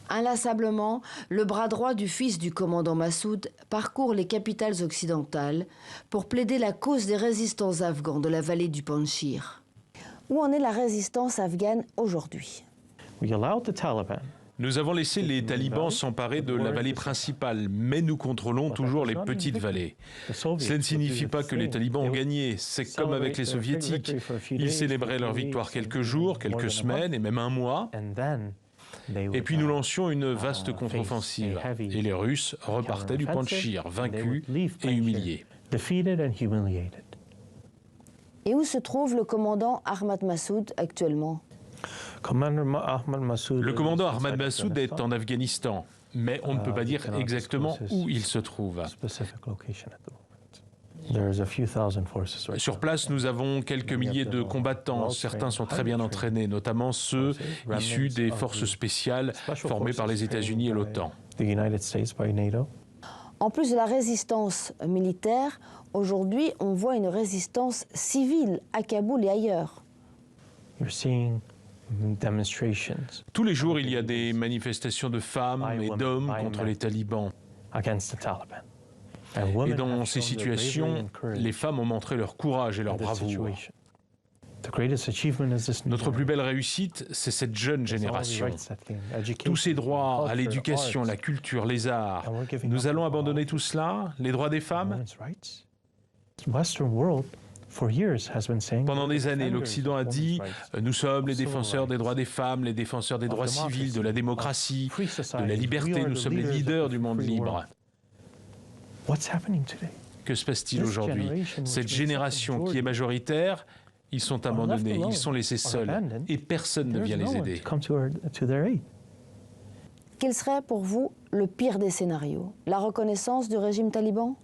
Inlassablement, le bras droit du fils du commandant Massoud parcourt les capitales occidentales pour plaider la cause des résistants afghans de la vallée du Panjshir. Où en est la résistance afghane aujourd'hui? Nous avons laissé les talibans s'emparer de la vallée principale, mais nous contrôlons toujours les petites vallées. Cela ne signifie pas que les talibans ont gagné, c'est comme avec les soviétiques. Ils célébraient leur victoire quelques jours, quelques semaines et même un mois. Et puis nous lancions une vaste contre-offensive. Et les Russes repartaient du Panjshir, vaincus et humiliés. Et où se trouve le commandant Ahmad Massoud actuellement? Le commandant Ahmad Massoud est en Afghanistan, mais on ne peut pas dire exactement où il se trouve. Sur place, nous avons quelques milliers de combattants. Certains sont très bien entraînés, notamment ceux issus des forces spéciales formées par les États-Unis et l'OTAN. En plus de la résistance militaire, aujourd'hui, on voit une résistance civile à Kaboul et ailleurs. Tous les jours, il y a des manifestations de femmes et d'hommes contre les talibans. Et dans ces situations, les femmes ont montré leur courage et leur bravoure. Notre plus belle réussite, c'est cette jeune génération. Tous ces droits à l'éducation, la culture, les arts. Nous allons abandonner tout cela, les droits des femmes? Pendant des années, l'Occident a dit « Nous sommes les défenseurs des droits des femmes, les défenseurs des droits civils, de la démocratie, de la liberté, nous sommes les leaders du monde libre. » Que se passe-t-il aujourd'hui? Cette génération qui est majoritaire, ils sont abandonnés, ils sont laissés seuls et personne ne vient les aider. Quel serait pour vous le pire des scénarios? La reconnaissance du régime taliban?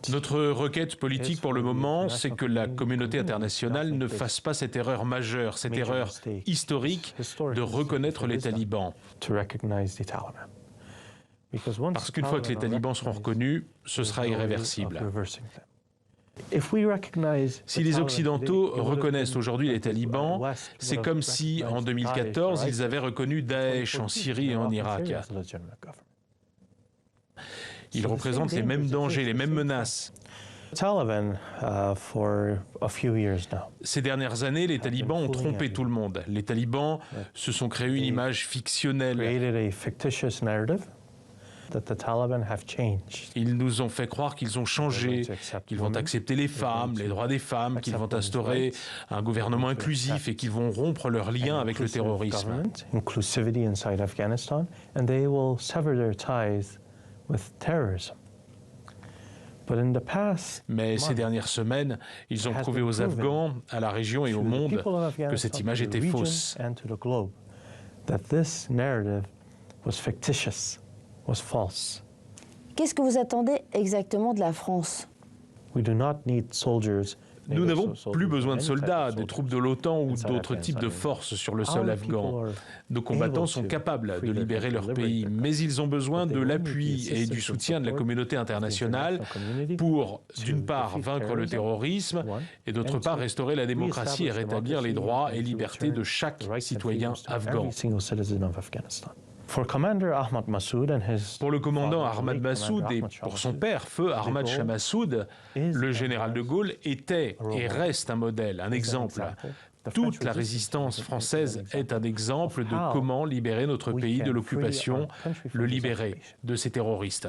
Notre requête politique pour le moment, c'est que la communauté internationale ne fasse pas cette erreur majeure, cette erreur historique de reconnaître les talibans. Parce qu'une fois que les talibans seront reconnus, ce sera irréversible. Si les Occidentaux reconnaissent aujourd'hui les talibans, c'est comme si, en 2014, ils avaient reconnu Daesh en Syrie et en Irak. Ils représentent les mêmes dangers, les mêmes menaces. Ces dernières années, les talibans ont trompé tout le monde. Les talibans se sont créés une image fictionnelle. Ils nous ont fait croire qu'ils ont changé, qu'ils vont accepter les femmes, les droits des femmes, qu'ils vont instaurer un gouvernement inclusif et qu'ils vont rompre leurs liens avec le terrorisme. Mais ces dernières semaines, ils ont prouvé aux Afghans, à la région et au monde que cette image était fausse. Qu'est-ce que vous attendez exactement de la France? Nous n'avons plus besoin de soldats, de troupes de l'OTAN ou d'autres types de forces sur le sol afghan. Nos combattants sont capables de libérer leur pays, mais ils ont besoin de l'appui et du soutien de la communauté internationale pour, d'une part, vaincre le terrorisme et d'autre part, restaurer la démocratie et rétablir les droits et libertés de chaque citoyen afghan. Pour le commandant Ahmad Massoud et pour son père, feu Ahmad Shah Massoud, le général de Gaulle était et reste un modèle, un exemple. Toute la résistance française est un exemple de comment libérer notre pays de l'occupation, le libérer de ces terroristes.